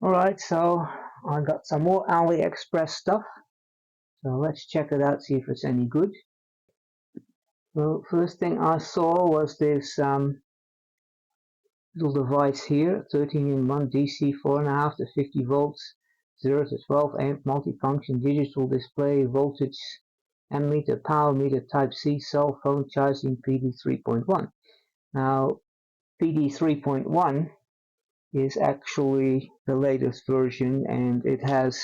Alright, so I got some more AliExpress stuff. So let's check it out, see if it's any good. Well, first thing I saw was this little device here, 13-in-1 DC 4.5 to 50 volts, 0 to 12 amp multifunction digital display, voltage ammeter, power meter, Type C, cell phone charging, PD 3.1. Now, PD 3.1 is actually the latest version, and it has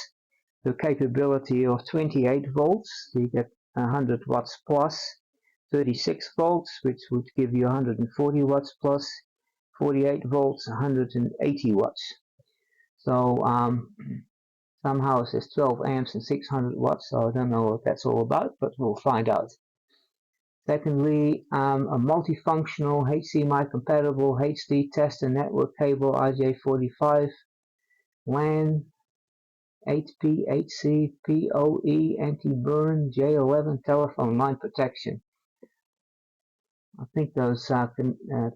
the capability of 28 volts, so you get 100 watts plus, 36 volts, which would give you 140 watts plus, 48 volts, 180 watts. So somehow it says 12 amps and 600 watts, so I don't know what that's all about, but we'll find out. Secondly, a multifunctional HDMI compatible HD tester network cable RJ45 LAN 8P, 8C, PoE, anti-burn, J11 telephone line protection. I think those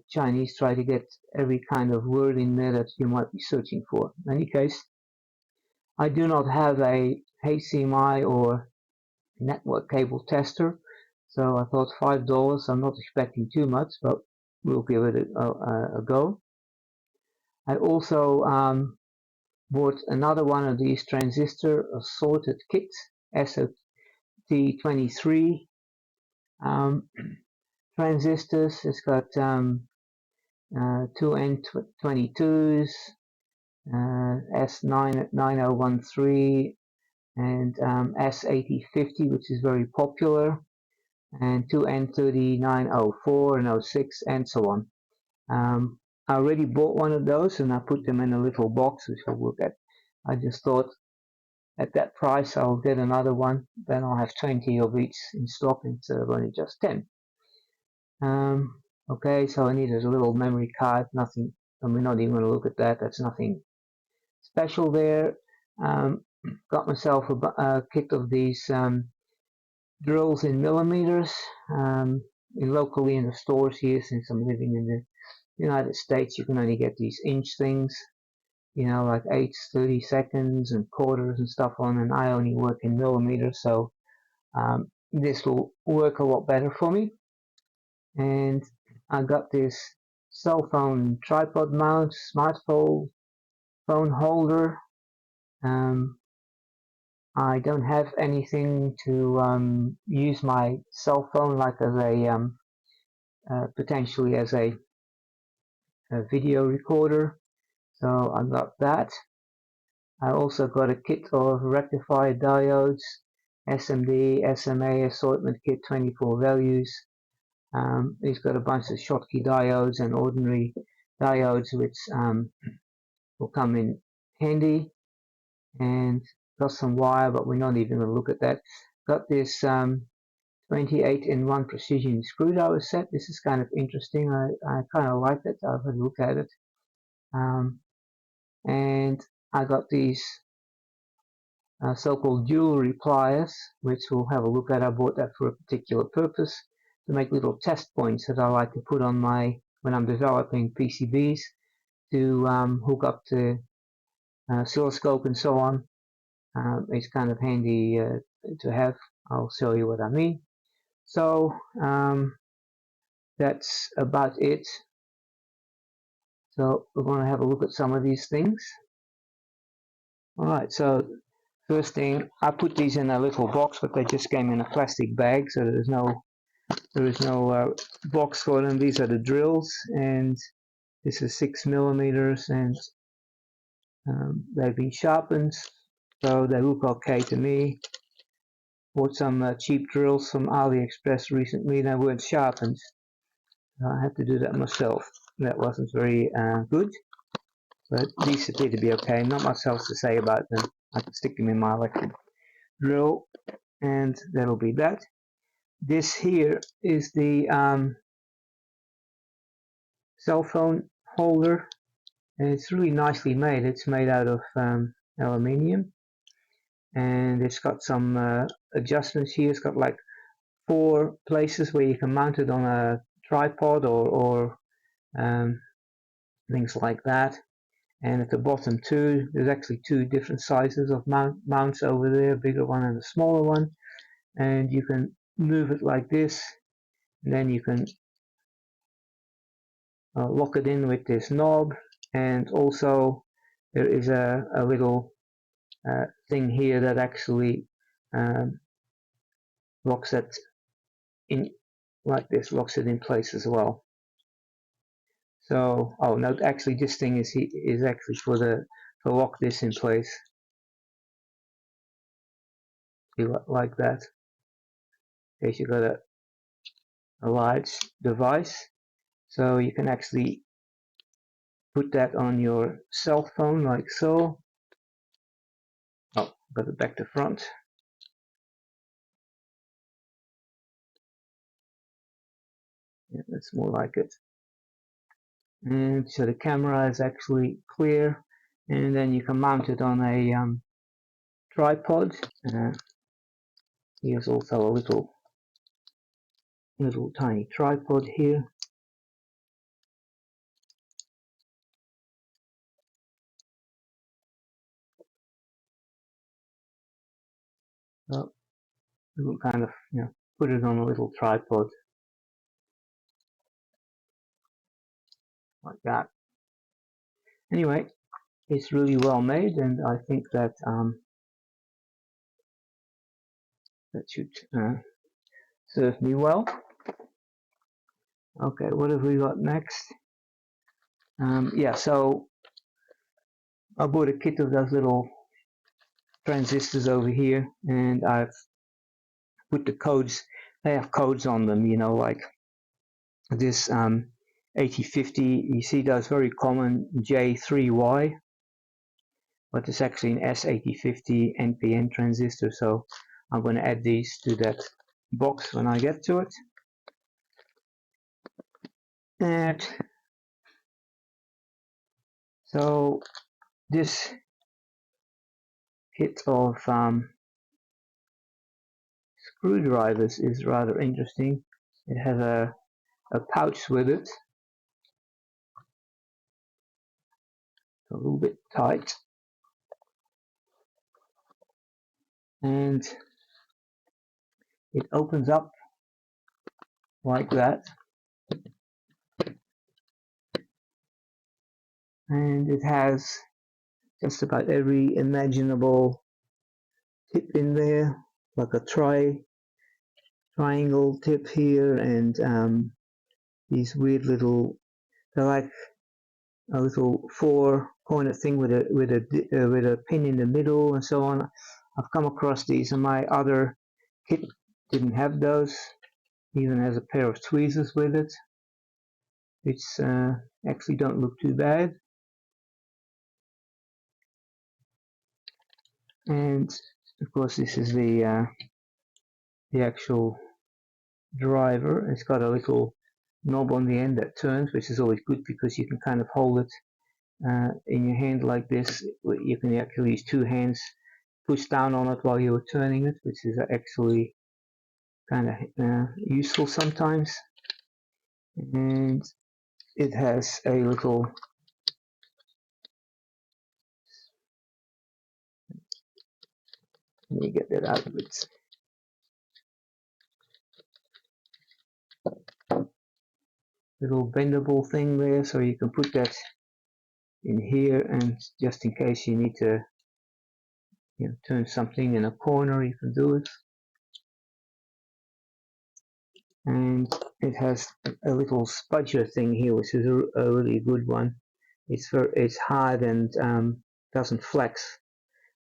Chinese try to get every kind of word in there that you might be searching for. In any case, I do not have a HDMI or network cable tester, so I thought $5, I'm not expecting too much, but we'll give it a go. I also bought another one of these transistor assorted kits, SMD transistors. It's got 2N22s, S9013, and S8050, which is very popular, and 2N3904 and 06, and so on. I already bought one of those, and I put them in a little box, which we'll look at. I just thought at that price I'll get another one, then I'll have 20 of each in stock instead of only just 10. Okay, so I needed a little memory card, nothing, and we're not even going to look at that, that's nothing special there. Got myself a kit of these drills in millimeters, locally in the stores here, since I'm living in the United States. You can only get these inch things, you know, like 8s, 30 seconds and quarters and stuff on, and I only work in millimeters, so this will work a lot better for me. And I got this cell phone tripod mount, smartphone phone holder. I don't have anything to use my cell phone like as a potentially as a video recorder, so I got that. I also got a kit of rectifier diodes, SMD, SMA assortment kit, 24 values. It's got a bunch of Schottky diodes and ordinary diodes, which will come in handy, and got some wire, but we're not even going to look at that. Got this 28-in-1 precision screwdriver set. This is kind of interesting. I kind of like it. I've had a look at it. And I got these so-called jewelry pliers, which we'll have a look at. I bought that for a particular purpose, to make little test points that I like to put on my, when I'm developing PCBs, to hook up to oscilloscope and so on. It's kind of handy to have. I'll show you what I mean. So that's about it. So we're going to have a look at some of these things. Alright, so first thing, I put these in a little box, but they just came in a plastic bag, so there is no box for them. These are the drills, and this is 6 millimeters, and they've been sharpened, so they look okay to me. Bought some cheap drills from AliExpress recently. They weren't sharpened. I had to do that myself. That wasn't very good, but these appear to be okay. Not much else to say about them. I can stick them in my electric drill, and that'll be that. This here is the cell phone holder, and it's really nicely made. It's made out of aluminium, and it's got some adjustments here. It's got like 4 places where you can mount it on a tripod or things like that, and at the bottom too, there's actually two different sizes of mounts over there, a bigger one and a smaller one, and you can move it like this, and then you can lock it in with this knob, and also there is a little thing here that actually locks it in like this, locks it in place as well. So, oh no, actually this thing is actually for to lock this in place. Like that. In case you got a large device, so you can actually put that on your cell phone like so. Oh, got it back to front. Yeah, that's more like it. And so the camera is actually clear, and then you can mount it on a tripod. Here's also a little tiny tripod here. So you can kind of put it on a little tripod like that. Anyway, it's really well made, and I think that that should serve me well. Okay, what have we got next? Yeah, so I bought a kit of those little transistors over here, and I've put the codes. They have codes on them, like this 8050. You see those very common J3Y, but it's actually an S8050 NPN transistor. So I'm going to add these to that box when I get to it. And so this kit of screwdrivers is rather interesting. It has a pouch with it, a little bit tight, and it opens up like that, and it has just about every imaginable tip in there, like a triangle tip here, and these weird little, they're like a little four-pointed thing with a pin in the middle and so on. I've come across these, and my other kit didn't have those. Even has a pair of tweezers with it, which actually don't look too bad. And of course, this is the actual driver. It's got a little knob on the end that turns, which is always good because you can kind of hold it in your hand like this. You can actually use two hands, push down on it while you're turning it, which is actually kind of useful sometimes. And it has a little let me get that out of it. Little bendable thing there, so you can put that in here, and just in case you need to turn something in a corner, you can do it. And it has a little spudger thing here, which is a really good one. It's hard and doesn't flex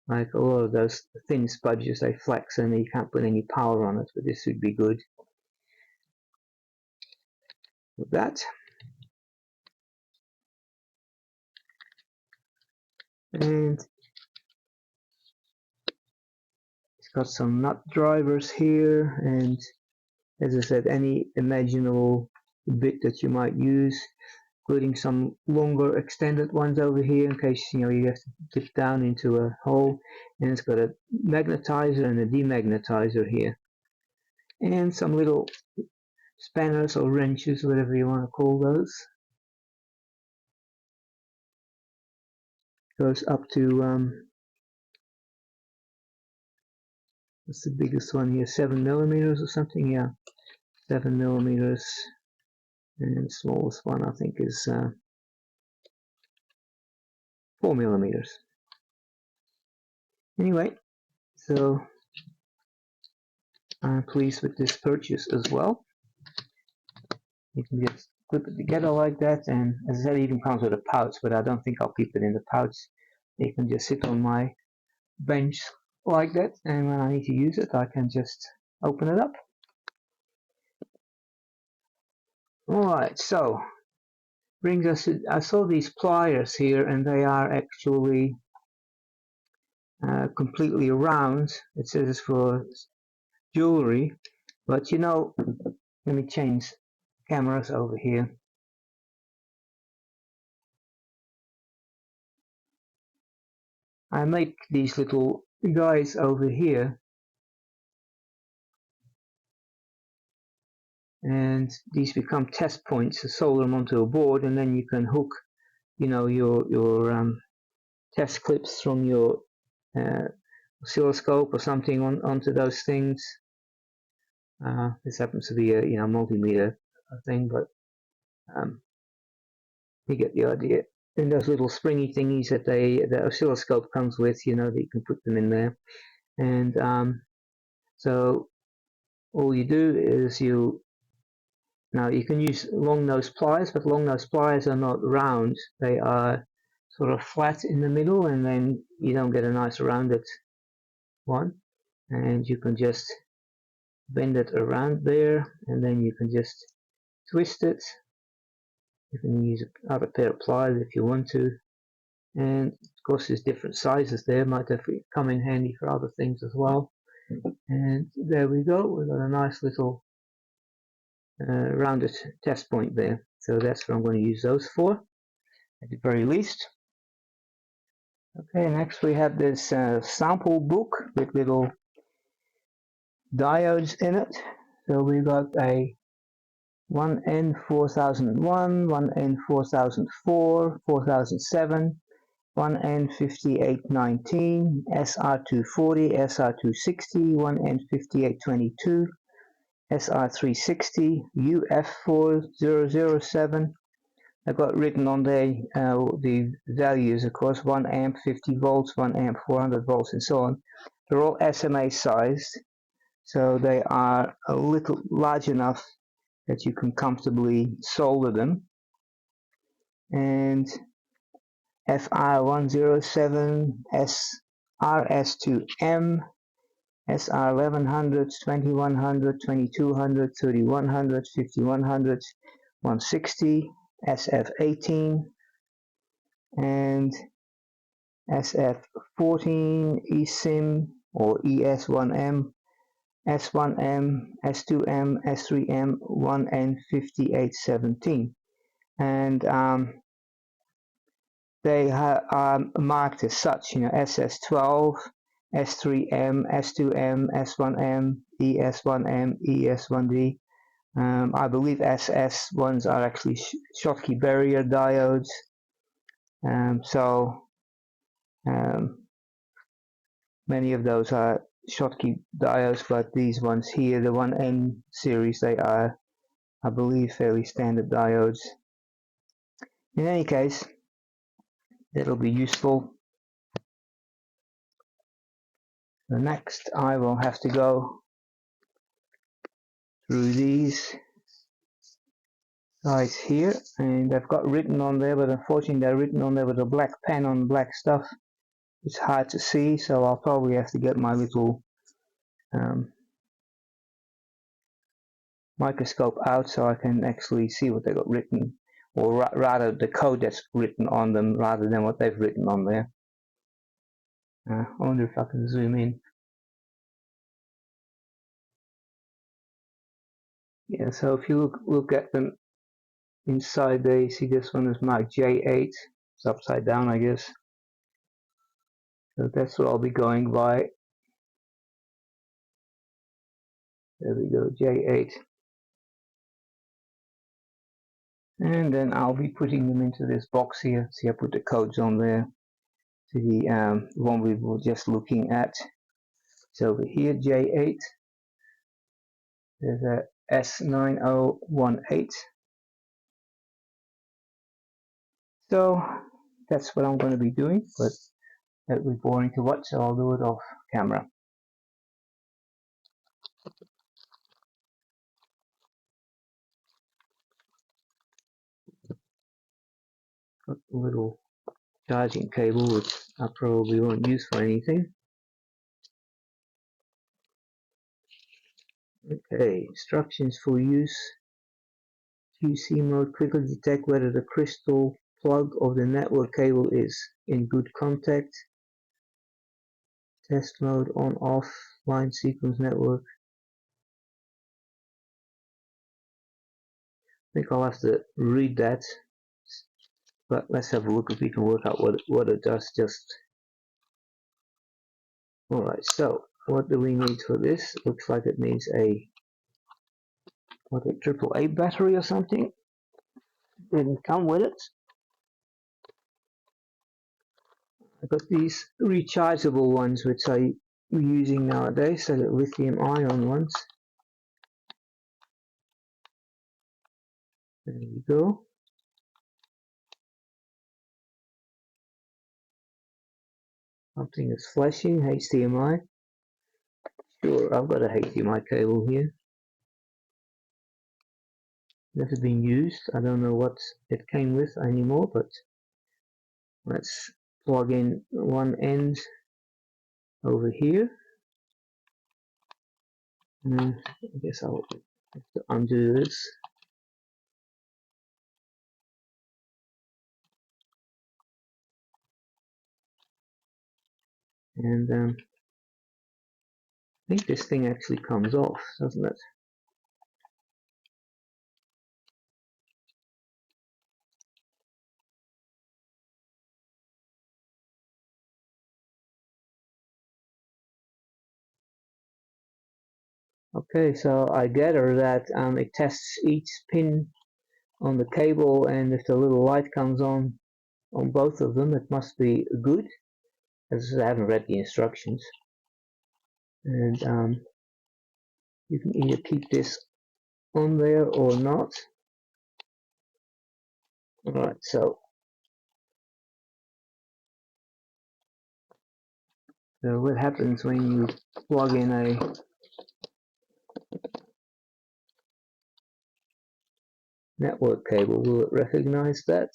like a lot of those thin spudgers. They flex and you can't put any power on it, but this would be good with that. And it's got some nut drivers here, and as I said, any imaginable bit that you might use, including some longer extended ones over here in case you have to dip down into a hole. And it's got a magnetizer and a demagnetizer here, and some little spanners or wrenches, whatever you want to call those. Goes up to what's the biggest one here? 7 millimeters or something? Yeah, 7 millimeters. And the smallest one I think is 4 millimeters. Anyway, so I'm pleased with this purchase as well. You can just clip it together like that, and as I said, it even comes with a pouch, but I don't think I'll keep it in the pouch. It can just sit on my bench like that, and when I need to use it, I can just open it up. Alright, so brings us to, I saw these pliers here, and they are actually completely round. It says it's for jewelry, but you know, let me change cameras over here. I make these little guys over here, and these become test points to solder them onto a board, and then you can hook, you know, your test clips from your oscilloscope or something onto those things. This happens to be a multimeter thing, but you get the idea. And those little springy thingies that the oscilloscope comes with, that you can put them in there. And so all you do is now you can use long nose pliers, but long nose pliers are not round. They are sort of flat in the middle, and then you don't get a nice rounded one. And you can just bend it around there, and then you can just twist it. You can use another pair of pliers if you want to. And of course there's different sizes there, might definitely come in handy for other things as well. And there we go, we've got a nice little rounded test point there. So that's what I'm going to use those for, at the very least. Okay, next we have this sample book with little diodes in it. So we got a 1N4001, 1N4004, 4007, 1N5819, SR240, SR260, 1N5822, SR360, UF4007. I've got written on there the values, of course, 1 amp 50 volts, 1 amp 400 volts, and so on. They're all SMA sized, so they are a little large enough that you can comfortably solder them. And FR107, RS2M, SR1100, 2100, 2200, 3100, 5100, 160, SF18, and SF14, eSIM or ES1M, S1M, S2M, S3M, 1N5817. And they are marked as such, SS12, S3M, S2M, S1M, ES1M, ES1D. I believe SS ones are actually Schottky barrier diodes. Many of those are Schottky diodes, but these ones here, the 1N series, they are, I believe, fairly standard diodes. In any case, it'll be useful. So next I will have to go through these guys here, and they've got written on there, but unfortunately they're written on there with a black pen on black stuff. It's hard to see, so I'll probably have to get my little microscope out so I can actually see what they got written, or rather the code that's written on them rather than what they've written on there. I wonder if I can zoom in. Yeah, so if you look at them inside there, you see this one is marked J8. It's upside down, I guess. So that's what I'll be going by. There we go, J8. And then I'll be putting them into this box here. See, I put the codes on there. to the one we were just looking at. So over here, J8, there's a S9018. So that's what I'm going to be doing, but that would be boring to watch, so I'll do it off camera. Got a little charging cable, which I probably won't use for anything. Okay, instructions for use. QC mode, quickly detect whether the crystal plug of the network cable is in good contact. Test mode, on off, line sequence network. I think I'll have to read that, but let's have a look if we can work out what it does. Just alright, so what do we need for this? Looks like it needs a AAA battery or something. Didn't come with it. I got these rechargeable ones which I'm using nowadays, so the lithium ion ones. There we go. Something is flashing, HDMI. Sure, I've got a HDMI cable here. Never been used. I don't know what it came with anymore, but let's plug in one end over here. I guess I'll have to undo this. And I think this thing actually comes off, doesn't it? Okay, so I gather that it tests each pin on the cable, and if the little light comes on both of them, it must be good, as I haven't read the instructions. And you can either keep this on there or not. Alright, so what happens when you plug in a network cable? Will it recognize that?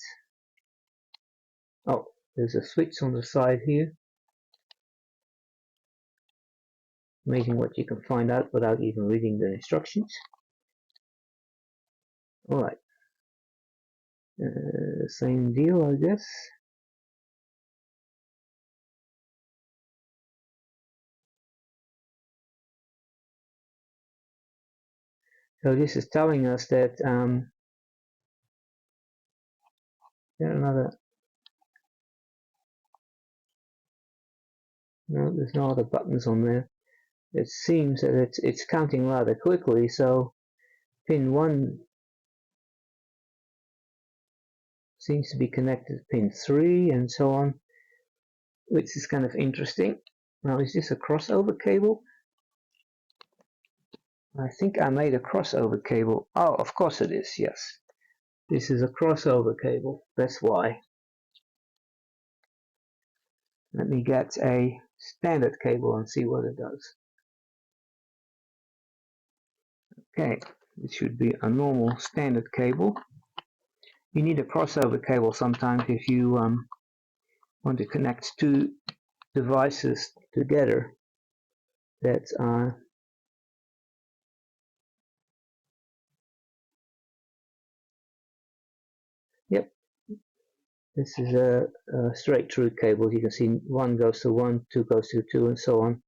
Oh, there's a switch on the side here. Amazing what you can find out without even reading the instructions. Alright, same deal, I guess. So this is telling us that there's no other buttons on there. It seems that it's counting rather quickly, so pin 1 seems to be connected to pin 3 and so on, which is kind of interesting. Now, is this a crossover cable? I think I made a crossover cable. Oh, of course it is, yes. This is a crossover cable, that's why. Let me get a standard cable and see what it does. Okay, it should be a normal standard cable. You need a crossover cable sometimes if you want to connect two devices together that are yep, this is a straight through cable. You can see 1 goes to 1, 2 goes to 2, and so on.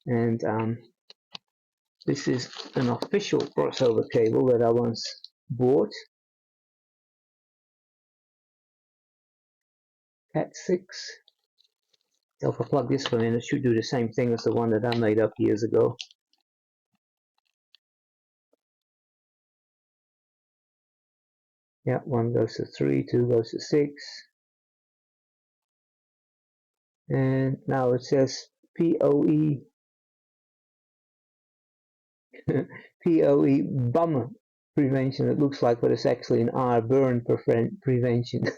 And this is an official crossover cable that I once bought. Cat 6. So if I plug this one in, it should do the same thing as the one that I made up years ago. Yeah, 1 goes to 3, 2 goes to 6. And now it says POE POE bum prevention. It looks like, but it's actually an R burn prevention.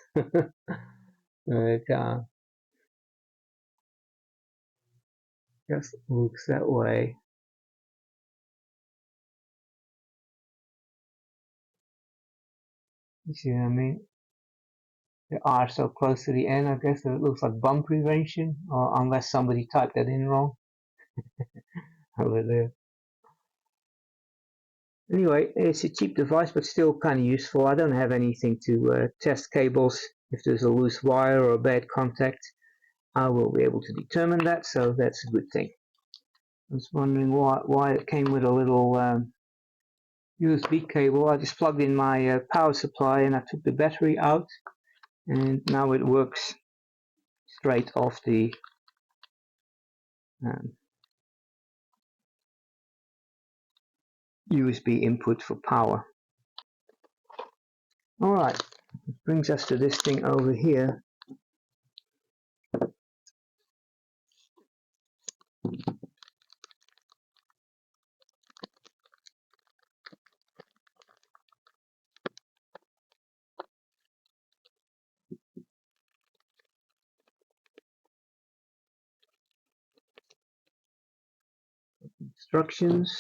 It just looks that way. You see what I mean? The R so close to the end, I guess that it looks like bum prevention, or unless somebody typed that in wrong over there. Anyway, it's a cheap device, but still kind of useful. I don't have anything to test cables. If there's a loose wire or a bad contact, I will be able to determine that, so that's a good thing. I was wondering why it came with a little USB cable. I just plugged in my power supply and I took the battery out, and now it works straight off the USB input for power. Alright, this brings us to this thing over here. Instructions.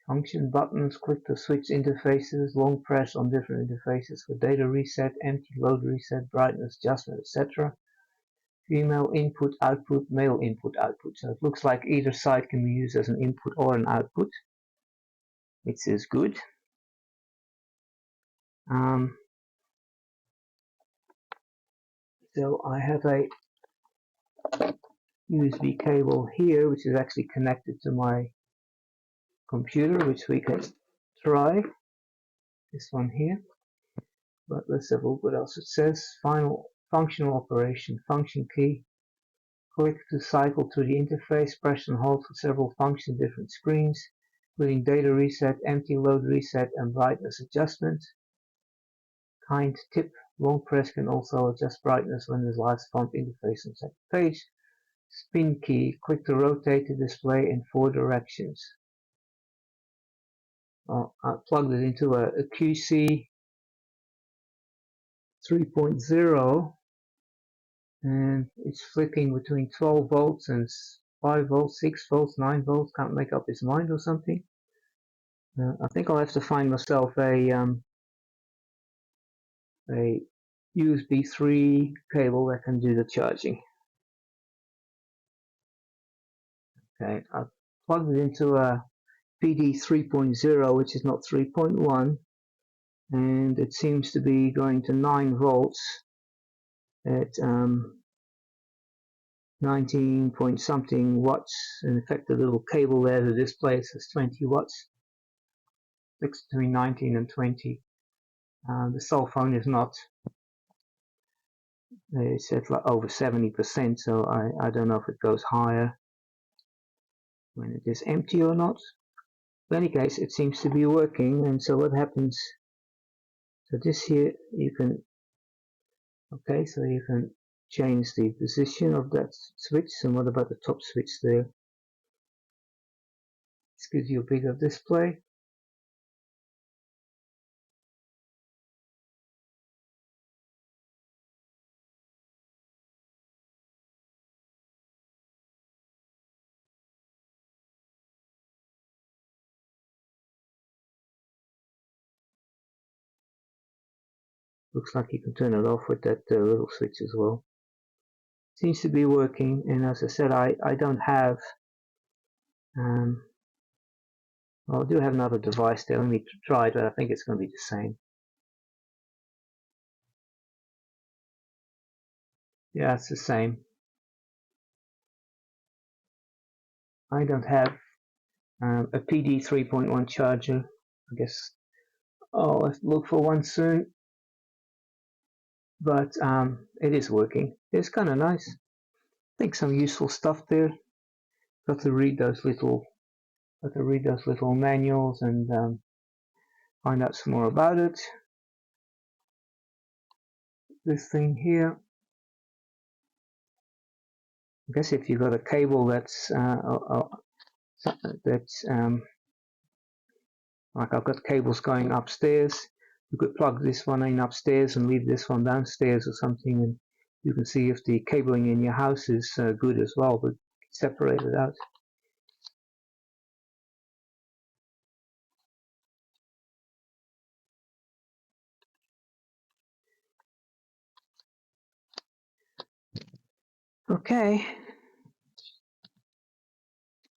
Function buttons. Click to switch interfaces. Long press on different interfaces for data reset, empty, load reset, brightness adjustment, etc. Female input, output, male input, output. So it looks like either side can be used as an input or an output. It says good. So I have a USB cable here, which is actually connected to my computer, which we can try. This one here. But let's have a look what else it says. Final functional operation, function key. Click to cycle to the interface. Press and hold for several functions, different screens, including data reset, empty, load reset, and brightness adjustment. Kind tip. Long press can also adjust brightness when there's large font interface on second page. Spin key. Click to rotate the display in 4 directions. Well, I plugged it into a QC 3.0, and it's flicking between 12 volts and 5 volts, 6 volts, 9 volts. Can't make up its mind or something. I think I'll have to find myself a USB 3 cable that can do the charging. Okay, I've plugged it into a PD 3.0, which is not 3.1, and it seems to be going to 9 volts at 19 point something watts. In fact, the little cable there, the display says 20 watts. It's between 19 and 20. The cell phone is not. It's at like over 70%, so I don't know if it goes higher when it is empty or not. In any case, it seems to be working. And so what happens? So this here, you can. Okay, so you can change the position of that switch. And what about the top switch there? This gives you a bigger display. Looks like you can turn it off with that little switch as well. Seems to be working, and as I said, I don't have. Well, I do have another device there. Let me try it, but I think it's going to be the same. Yeah, it's the same. I don't have a PD 3.1 charger. I guess I'll have to look for one soon. But it is working. It's kind of nice. I think some useful stuff there. Got to read those little got to read those little manuals and find out some more about it. This thing here, I guess if you've got a cable that's like I've got cables going upstairs, you could plug this one in upstairs and leave this one downstairs or something, and you can see if the cabling in your house is good as well, but separate it out. Okay,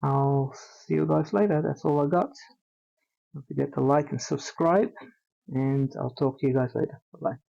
I'll see you guys later. That's all I got. Don't forget to like and subscribe, and I'll talk to you guys later. Bye bye.